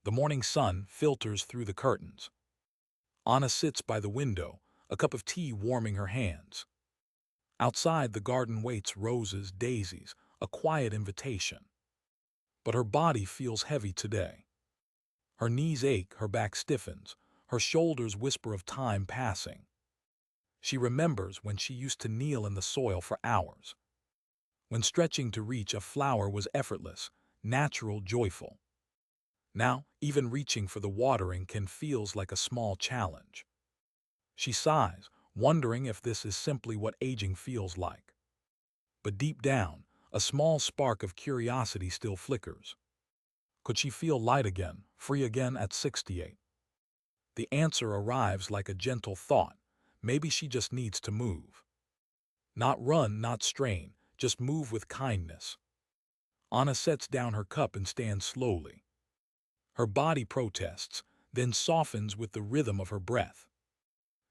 The morning sun filters through the curtains. Anna sits by the window, a cup of tea warming her hands. Outside, the garden waits roses, daisies, a quiet invitation. But her body feels heavy today. Her knees ache, her back stiffens, her shoulders whisper of time passing. She remembers when she used to kneel in the soil for hours, when stretching to reach a flower was effortless, natural, joyful. Now, even reaching for the watering can feels like a small challenge. She sighs, wondering if this is simply what aging feels like. But deep down, a small spark of curiosity still flickers. Could she feel light again, free again at 68? The answer arrives like a gentle thought. Maybe she just needs to move. Not run, not strain, just move with kindness. Anna sets down her cup and stands slowly. Her body protests, then softens with the rhythm of her breath.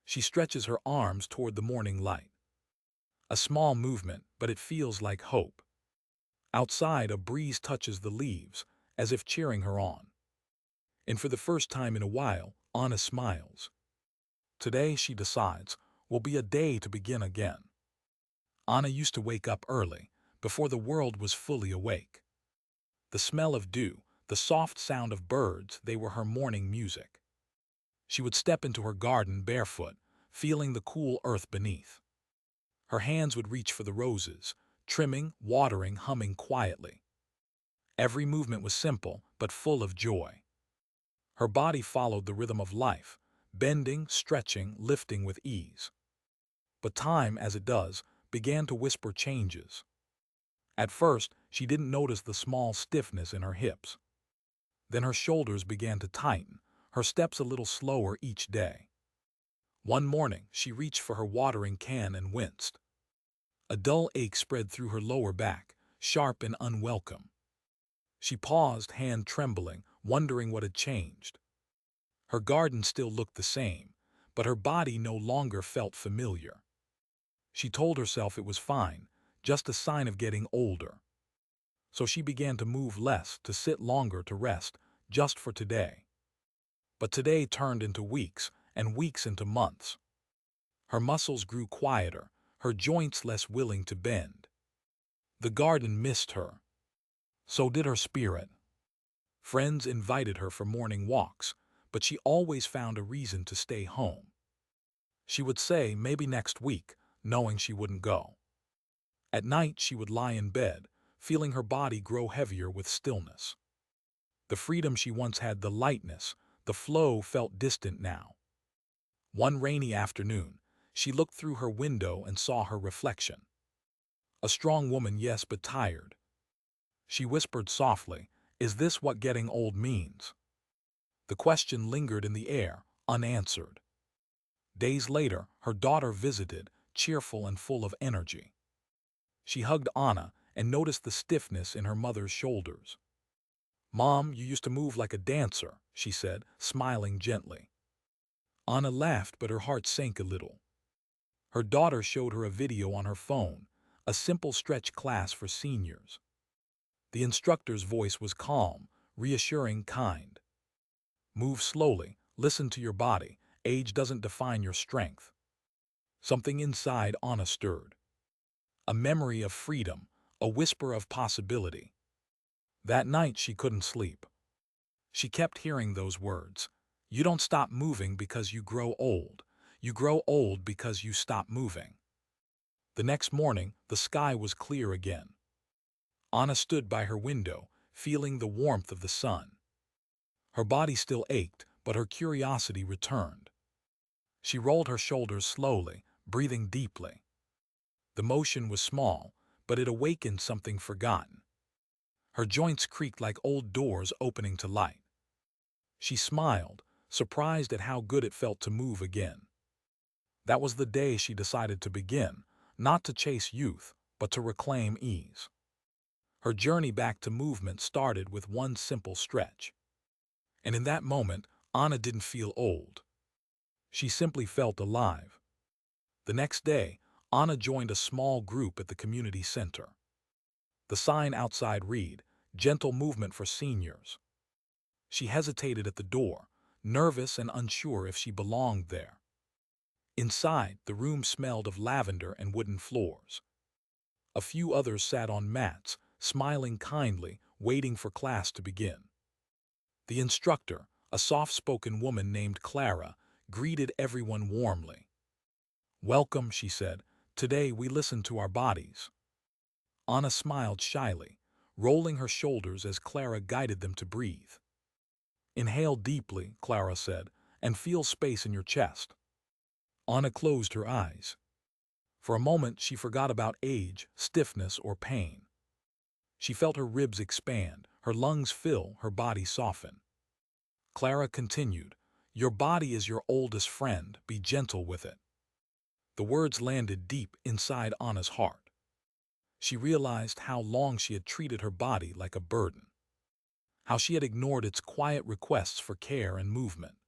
She stretches her arms toward the morning light. A small movement, but it feels like hope. Outside, a breeze touches the leaves, as if cheering her on. And for the first time in a while, Anna smiles. Today, she decides, will be a day to begin again. Anna used to wake up early, before the world was fully awake. The smell of dew, the soft sound of birds, they were her morning music. She would step into her garden barefoot, feeling the cool earth beneath. Her hands would reach for the roses, trimming, watering, humming quietly. Every movement was simple, but full of joy. Her body followed the rhythm of life, bending, stretching, lifting with ease. But time, as it does, began to whisper changes. At first, she didn't notice the small stiffness in her hips. Then her shoulders began to tighten, her steps a little slower each day. One morning, she reached for her watering can and winced. A dull ache spread through her lower back, sharp and unwelcome. She paused, hand trembling, wondering what had changed. Her garden still looked the same, but her body no longer felt familiar. She told herself it was fine, just a sign of getting older. So she began to move less, to sit longer, to rest, just for today. But today turned into weeks, and weeks into months. Her muscles grew quieter, her joints less willing to bend. The garden missed her. So did her spirit. Friends invited her for morning walks, but she always found a reason to stay home. She would say maybe next week, knowing she wouldn't go. At night she would lie in bed, feeling her body grow heavier with stillness. The freedom she once had, the lightness, the flow felt distant now. One rainy afternoon, she looked through her window and saw her reflection. A strong woman, yes, but tired. She whispered softly, "Is this what getting old means?" The question lingered in the air, unanswered. Days later, her daughter visited, cheerful and full of energy. She hugged Anna and noticed the stiffness in her mother's shoulders. "Mom, you used to move like a dancer," she said, smiling gently. Anna laughed, but her heart sank a little. Her daughter showed her a video on her phone, a simple stretch class for seniors. The instructor's voice was calm, reassuring, kind. "Move slowly, listen to your body, age doesn't define your strength." Something inside Anna stirred. A memory of freedom, a whisper of possibility. That night she couldn't sleep. She kept hearing those words. You don't stop moving because you grow old. You grow old because you stop moving. The next morning, the sky was clear again. Anna stood by her window, feeling the warmth of the sun. Her body still ached, but her curiosity returned. She rolled her shoulders slowly, breathing deeply. The motion was small, but it awakened something forgotten. Her joints creaked like old doors opening to light. She smiled, surprised at how good it felt to move again. That was the day she decided to begin, not to chase youth, but to reclaim ease. Her journey back to movement started with one simple stretch. And in that moment, Anna didn't feel old. She simply felt alive. The next day, Anna joined a small group at the community center. The sign outside read, "Gentle movement for seniors." She hesitated at the door, nervous and unsure if she belonged there. Inside, the room smelled of lavender and wooden floors. A few others sat on mats, smiling kindly, waiting for class to begin. The instructor, a soft-spoken woman named Clara, greeted everyone warmly. "Welcome," she said. "Today we listen to our bodies." Anna smiled shyly, rolling her shoulders as Clara guided them to breathe. "Inhale deeply," Clara said, "and feel space in your chest." Anna closed her eyes. For a moment she forgot about age, stiffness, or pain. She felt her ribs expand, her lungs fill, her body soften. Clara continued, "Your body is your oldest friend, be gentle with it." The words landed deep inside Anna's heart. She realized how long she had treated her body like a burden, how she had ignored its quiet requests for care and movement.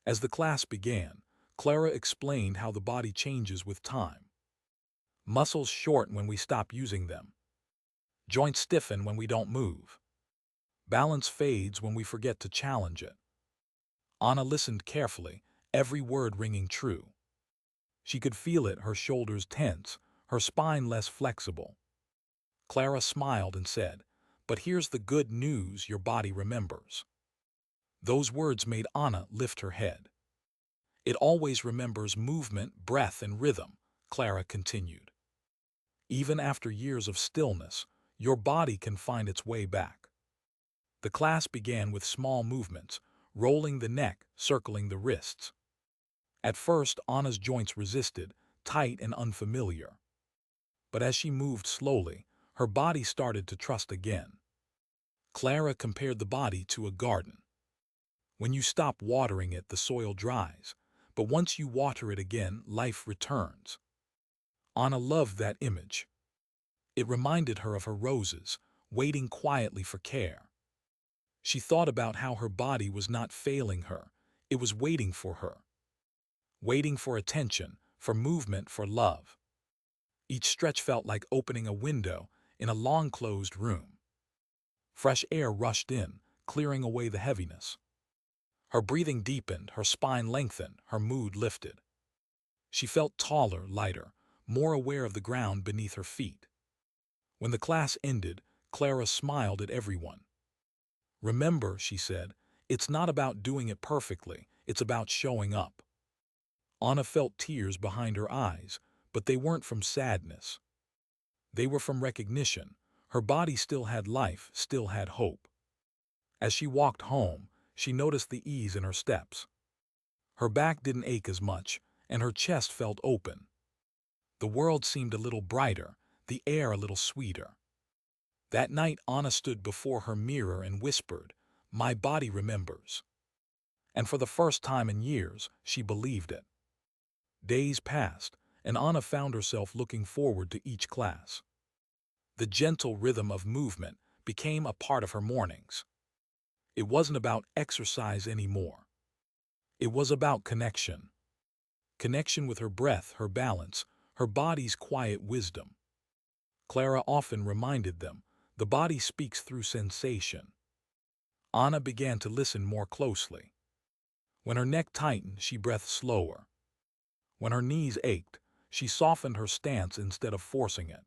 As the class began, Clara explained how the body changes with time. Muscles shorten when we stop using them. Joints stiffen when we don't move. Balance fades when we forget to challenge it. Anna listened carefully, every word ringing true. She could feel it, her shoulders tense, her spine less flexible. Clara smiled and said, "But here's the good news, your body remembers." Those words made Anna lift her head. "It always remembers movement, breath, and rhythm," Clara continued. "Even after years of stillness, your body can find its way back." The class began with small movements, rolling the neck, circling the wrists. At first, Anna's joints resisted, tight and unfamiliar. But as she moved slowly, her body started to trust again. Clara compared the body to a garden. When you stop watering it, the soil dries, but once you water it again, life returns. Anna loved that image. It reminded her of her roses, waiting quietly for care. She thought about how her body was not failing her, it was waiting for her. Waiting for attention, for movement, for love. Each stretch felt like opening a window in a long-closed room. Fresh air rushed in, clearing away the heaviness. Her breathing deepened, her spine lengthened, her mood lifted. She felt taller, lighter, more aware of the ground beneath her feet. When the class ended, Clara smiled at everyone. "Remember," she said, "it's not about doing it perfectly, it's about showing up." Anna felt tears behind her eyes, but they weren't from sadness. They were from recognition. Her body still had life, still had hope. As she walked home, she noticed the ease in her steps. Her back didn't ache as much, and her chest felt open. The world seemed a little brighter, the air a little sweeter. That night, Anna stood before her mirror and whispered, "My body remembers." And for the first time in years, she believed it. Days passed, and Anna found herself looking forward to each class. The gentle rhythm of movement became a part of her mornings. It wasn't about exercise anymore. It was about connection. Connection with her breath, her balance, her body's quiet wisdom. Clara often reminded them, the body speaks through sensation. Anna began to listen more closely. When her neck tightened, she breathed slower. When her knees ached, she softened her stance instead of forcing it.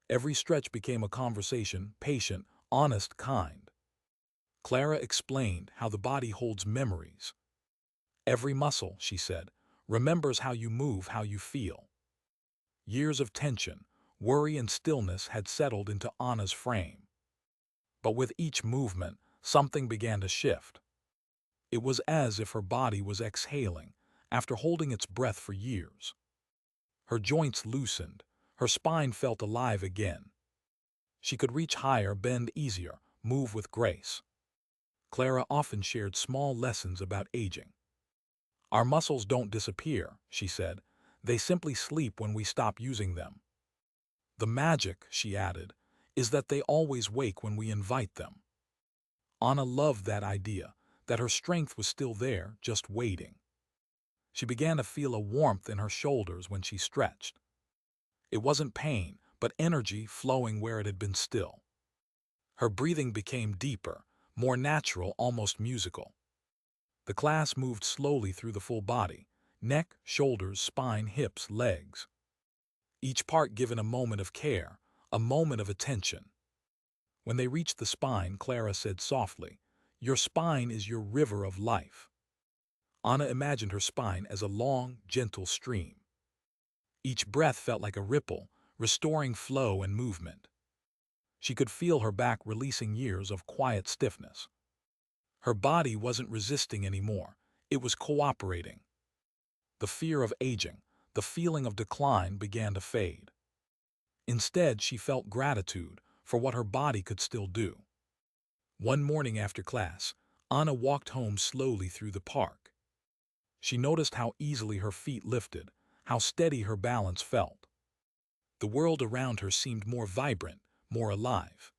Every stretch became a conversation, patient, honest, kind. Clara explained how the body holds memories. Every muscle, she said, remembers how you move, how you feel. Years of tension, worry, and stillness had settled into Anna's frame. But with each movement, something began to shift. It was as if her body was exhaling, after holding its breath for years. Her joints loosened, her spine felt alive again. She could reach higher, bend easier, move with grace. Clara often shared small lessons about aging. "Our muscles don't disappear," she said. "They simply sleep when we stop using them. The magic," she added, "is that they always wake when we invite them." Anna loved that idea, that her strength was still there, just waiting. She began to feel a warmth in her shoulders when she stretched. It wasn't pain, but energy flowing where it had been still. Her breathing became deeper, more natural, almost musical. The class moved slowly through the full body, neck, shoulders, spine, hips, legs. Each part given a moment of care, a moment of attention. When they reached the spine, Clara said softly, "Your spine is your river of life." Anna imagined her spine as a long, gentle stream. Each breath felt like a ripple, restoring flow and movement. She could feel her back releasing years of quiet stiffness. Her body wasn't resisting anymore, it was cooperating. The fear of aging, the feeling of decline began to fade. Instead, she felt gratitude for what her body could still do. One morning after class, Anna walked home slowly through the park. She noticed how easily her feet lifted, how steady her balance felt. The world around her seemed more vibrant, more alive.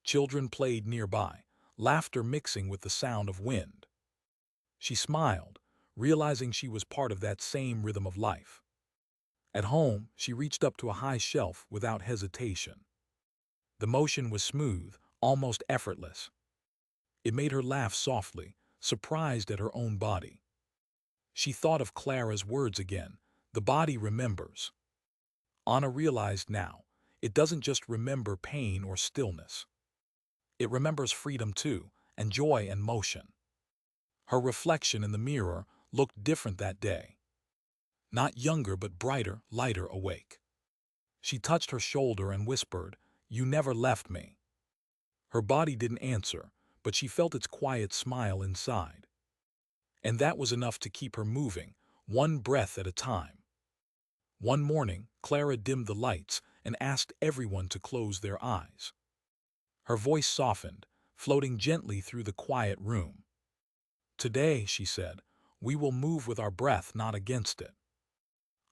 Children played nearby, laughter mixing with the sound of wind. She smiled, realizing she was part of that same rhythm of life. At home, she reached up to a high shelf without hesitation. The motion was smooth, almost effortless. It made her laugh softly, surprised at her own body. She thought of Clara's words again, "The body remembers." Anna realized now, it doesn't just remember pain or stillness. It remembers freedom too, and joy and motion. Her reflection in the mirror looked different that day. Not younger but brighter, lighter awake. She touched her shoulder and whispered, "You never left me." Her body didn't answer, but she felt its quiet smile inside. And that was enough to keep her moving, one breath at a time. One morning, Clara dimmed the lights and asked everyone to close their eyes. Her voice softened, floating gently through the quiet room. "Today," she said, "we will move with our breath, not against it."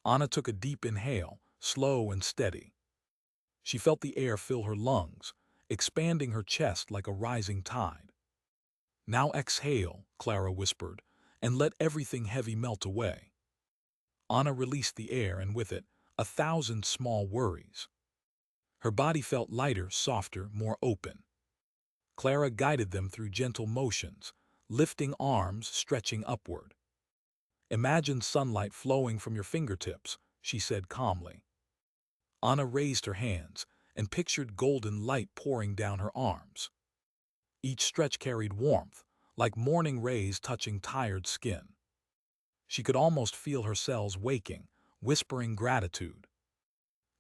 Anna took a deep inhale, slow and steady. She felt the air fill her lungs, expanding her chest like a rising tide. "Now exhale," Clara whispered, "and let everything heavy melt away." Anna released the air, and with it, 1,000 small worries. Her body felt lighter, softer, more open. Clara guided them through gentle motions, lifting arms, stretching upward. "Imagine sunlight flowing from your fingertips," she said calmly. Anna raised her hands and pictured golden light pouring down her arms. Each stretch carried warmth, like morning rays touching tired skin. She could almost feel her cells waking, whispering gratitude.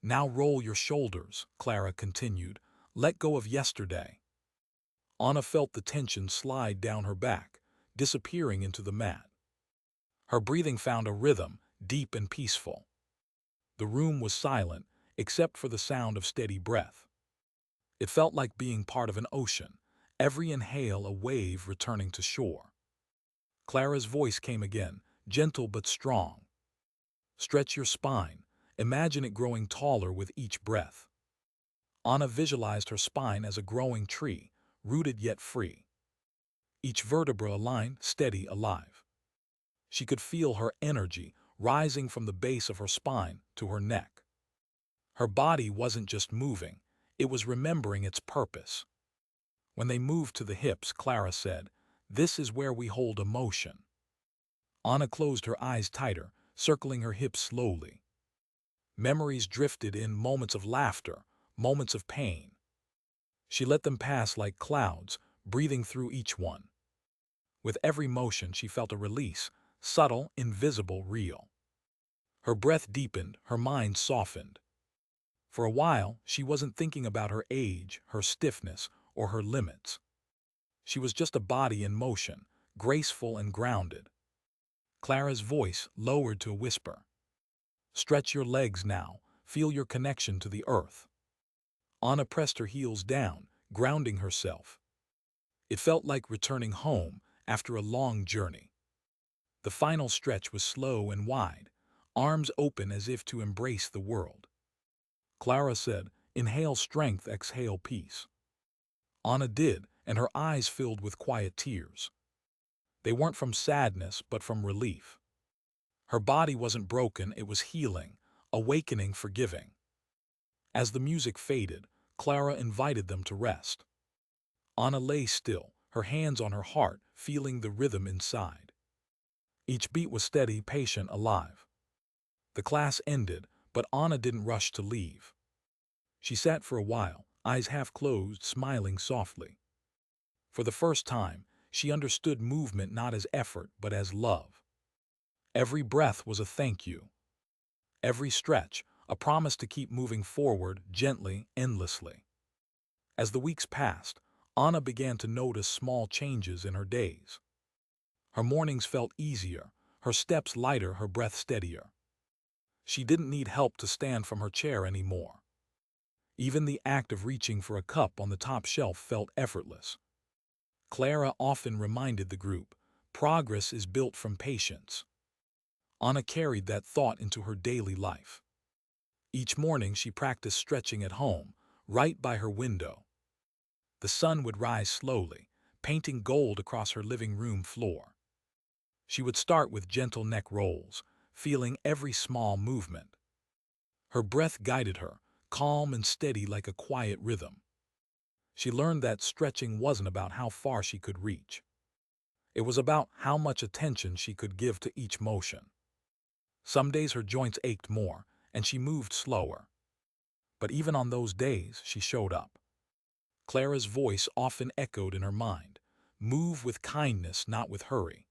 "Now roll your shoulders," Clara continued. "Let go of yesterday." Anna felt the tension slide down her back, disappearing into the mat. Her breathing found a rhythm, deep and peaceful. The room was silent, except for the sound of steady breath. It felt like being part of an ocean, every inhale a wave returning to shore. Clara's voice came again, gentle but strong. "Stretch your spine. Imagine it growing taller with each breath." Anna visualized her spine as a growing tree, rooted yet free. Each vertebra aligned, steady, alive. She could feel her energy rising from the base of her spine to her neck. Her body wasn't just moving, it was remembering its purpose. When they moved to the hips, Clara said, "This is where we hold emotion." Anna closed her eyes tighter, circling her hips slowly. Memories drifted in, moments of laughter, moments of pain. She let them pass like clouds, breathing through each one. With every motion she felt a release, subtle, invisible, real. Her breath deepened, her mind softened. For a while, she wasn't thinking about her age, her stiffness, or her limits. She was just a body in motion, graceful and grounded. Clara's voice lowered to a whisper. "Stretch your legs now, feel your connection to the earth." Anna pressed her heels down, grounding herself. It felt like returning home after a long journey. The final stretch was slow and wide, arms open as if to embrace the world. Clara said, "Inhale strength, exhale peace." Anna did, and her eyes filled with quiet tears. They weren't from sadness, but from relief. Her body wasn't broken, it was healing, awakening, forgiving. As the music faded, Clara invited them to rest. Anna lay still, her hands on her heart, feeling the rhythm inside. Each beat was steady, patient, alive. The class ended, but Anna didn't rush to leave. She sat for a while, eyes half closed, smiling softly. For the first time, she understood movement not as effort, but as love. Every breath was a thank you. Every stretch, a promise to keep moving forward, gently, endlessly. As the weeks passed, Anna began to notice small changes in her days. Her mornings felt easier, her steps lighter, her breath steadier. She didn't need help to stand from her chair anymore. Even the act of reaching for a cup on the top shelf felt effortless. Clara often reminded the group, progress is built from patience. Anna carried that thought into her daily life. Each morning she practiced stretching at home, right by her window. The sun would rise slowly, painting gold across her living room floor. She would start with gentle neck rolls, feeling every small movement. Her breath guided her, calm and steady like a quiet rhythm. She learned that stretching wasn't about how far she could reach. It was about how much attention she could give to each motion. Some days her joints ached more, and she moved slower. But even on those days, she showed up. Clara's voice often echoed in her mind, "Move with kindness, not with hurry."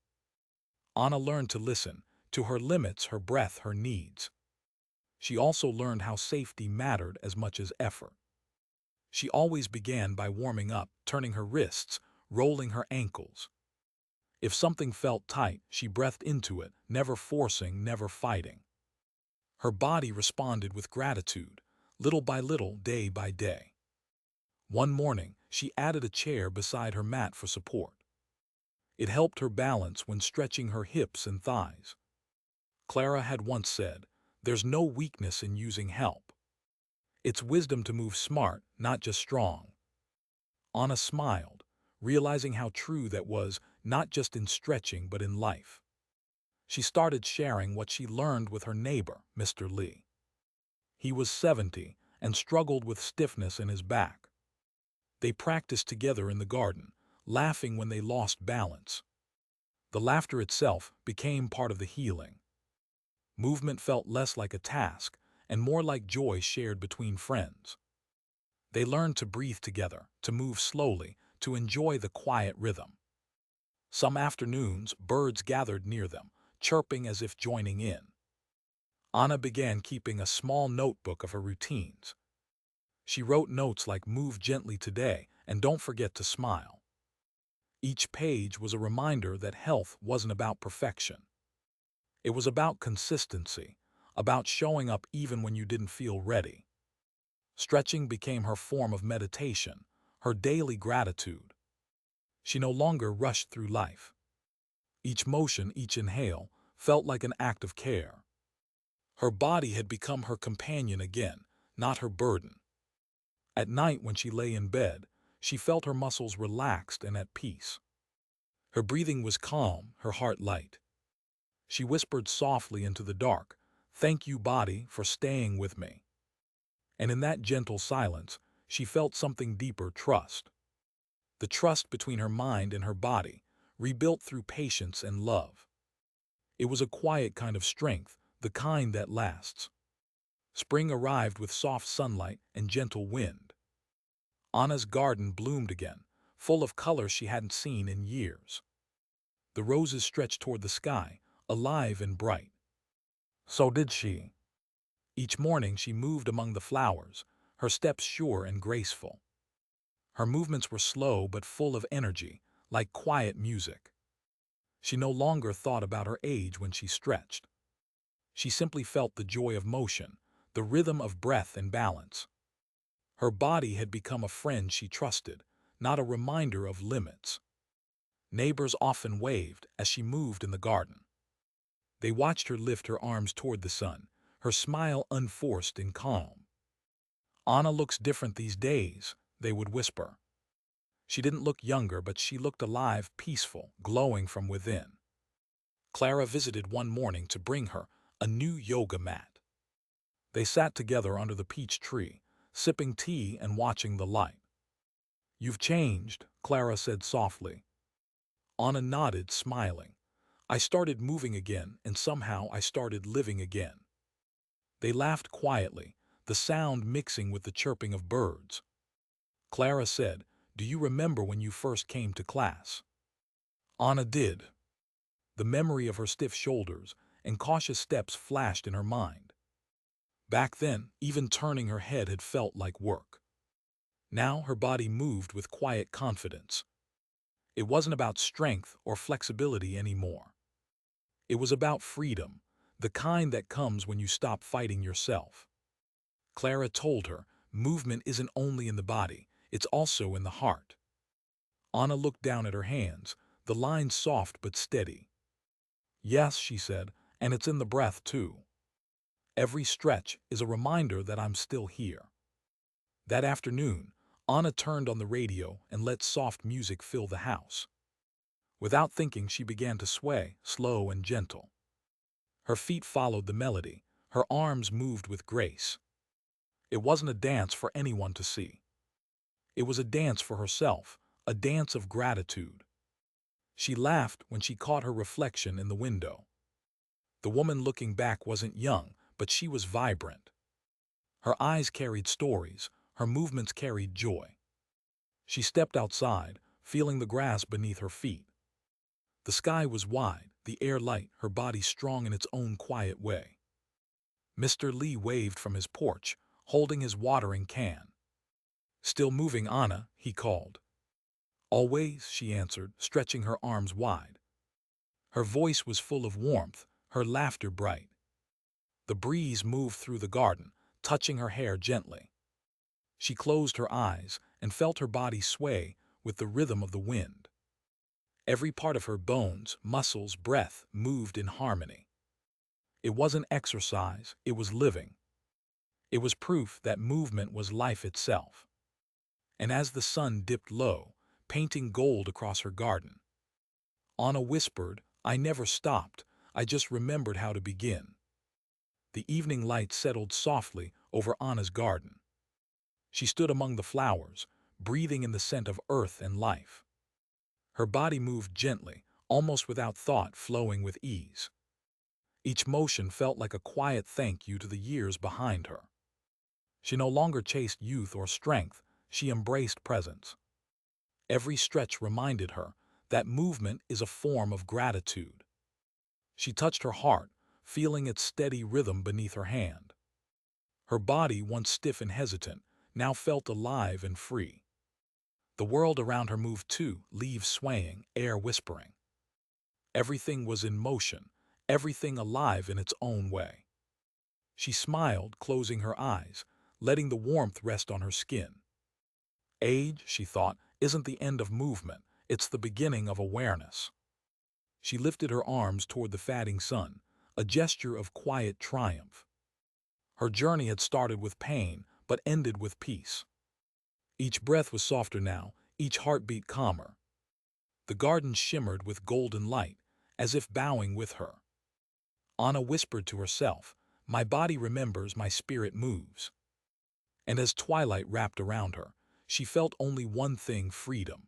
Anna learned to listen, to her limits, her breath, her needs. She also learned how safety mattered as much as effort. She always began by warming up, turning her wrists, rolling her ankles. If something felt tight, she breathed into it, never forcing, never fighting. Her body responded with gratitude, little by little, day by day. One morning, she added a chair beside her mat for support. It helped her balance when stretching her hips and thighs. Clara had once said, "There's no weakness in using help. It's wisdom to move smart, not just strong." Anna smiled, realizing how true that was, not just in stretching but in life. She started sharing what she learned with her neighbor, Mr. Lee. He was 70 and struggled with stiffness in his back. They practiced together in the garden, laughing when they lost balance. The laughter itself became part of the healing. Movement felt less like a task and more like joy shared between friends. They learned to breathe together, to move slowly, to enjoy the quiet rhythm. Some afternoons, birds gathered near them, chirping as if joining in. Anna began keeping a small notebook of her routines. She wrote notes like "Move gently today" and "Don't forget to smile." Each page was a reminder that health wasn't about perfection. It was about consistency, about showing up even when you didn't feel ready. Stretching became her form of meditation, her daily gratitude. She no longer rushed through life. Each motion, each inhale, felt like an act of care. Her body had become her companion again, not her burden. At night when she lay in bed, she felt her muscles relaxed and at peace. Her breathing was calm, her heart light. She whispered softly into the dark, "Thank you, body, for staying with me." And in that gentle silence, she felt something deeper: trust. The trust between her mind and her body, rebuilt through patience and love. It was a quiet kind of strength, the kind that lasts. Spring arrived with soft sunlight and gentle wind. Anna's garden bloomed again, full of color she hadn't seen in years. The roses stretched toward the sky, alive and bright. So did she. Each morning she moved among the flowers, her steps sure and graceful. Her movements were slow but full of energy, like quiet music. She no longer thought about her age when she stretched. She simply felt the joy of motion, the rhythm of breath and balance. Her body had become a friend she trusted, not a reminder of limits. Neighbors often waved as she moved in the garden. They watched her lift her arms toward the sun, her smile unforced and calm. "Anna looks different these days," they would whisper. She didn't look younger, but she looked alive, peaceful, glowing from within. Clara visited one morning to bring her a new yoga mat. They sat together under the peach tree, sipping tea and watching the light. "You've changed," Clara said softly. Anna nodded, smiling. I started moving again, and somehow I started living again. They laughed quietly, the sound mixing with the chirping of birds. Clara said, do you remember when you first came to class? Anna did. The memory of her stiff shoulders and cautious steps flashed in her mind. Back then, even turning her head had felt like work. Now her body moved with quiet confidence. It wasn't about strength or flexibility anymore. It was about freedom, the kind that comes when you stop fighting yourself. Clara told her, movement isn't only in the body, it's also in the heart. Anna looked down at her hands, the lines soft but steady. Yes, she said, and it's in the breath too. Every stretch is a reminder that I'm still here. That afternoon, Anna turned on the radio and let soft music fill the house. Without thinking, she began to sway, slow and gentle. Her feet followed the melody, her arms moved with grace. It wasn't a dance for anyone to see. It was a dance for herself, a dance of gratitude. She laughed when she caught her reflection in the window. The woman looking back wasn't young, but she was vibrant. Her eyes carried stories, her movements carried joy. She stepped outside, feeling the grass beneath her feet. The sky was wide, the air light, her body strong in its own quiet way. Mr. Lee waved from his porch, holding his watering can. Still moving, Anna, he called. Always, she answered, stretching her arms wide. Her voice was full of warmth, her laughter bright. The breeze moved through the garden, touching her hair gently. She closed her eyes and felt her body sway with the rhythm of the wind. Every part of her bones, muscles, breath moved in harmony. It wasn't exercise, it was living. It was proof that movement was life itself. And as the sun dipped low, painting gold across her garden, Anna whispered, I never stopped, I just remembered how to begin. The evening light settled softly over Anna's garden. She stood among the flowers, breathing in the scent of earth and life. Her body moved gently, almost without thought, flowing with ease. Each motion felt like a quiet thank you to the years behind her. She no longer chased youth or strength, she embraced presence. Every stretch reminded her that movement is a form of gratitude. She touched her heart, feeling its steady rhythm beneath her hand. Her body, once stiff and hesitant, now felt alive and free. The world around her moved too, leaves swaying, air whispering. Everything was in motion, everything alive in its own way. She smiled, closing her eyes, letting the warmth rest on her skin. Age, she thought, isn't the end of movement, it's the beginning of awareness. She lifted her arms toward the fading sun, a gesture of quiet triumph. Her journey had started with pain, but ended with peace. Each breath was softer now, each heartbeat calmer. The garden shimmered with golden light, as if bowing with her. Anna whispered to herself, my body remembers, my spirit moves. And as twilight wrapped around her, she felt only one thing, freedom.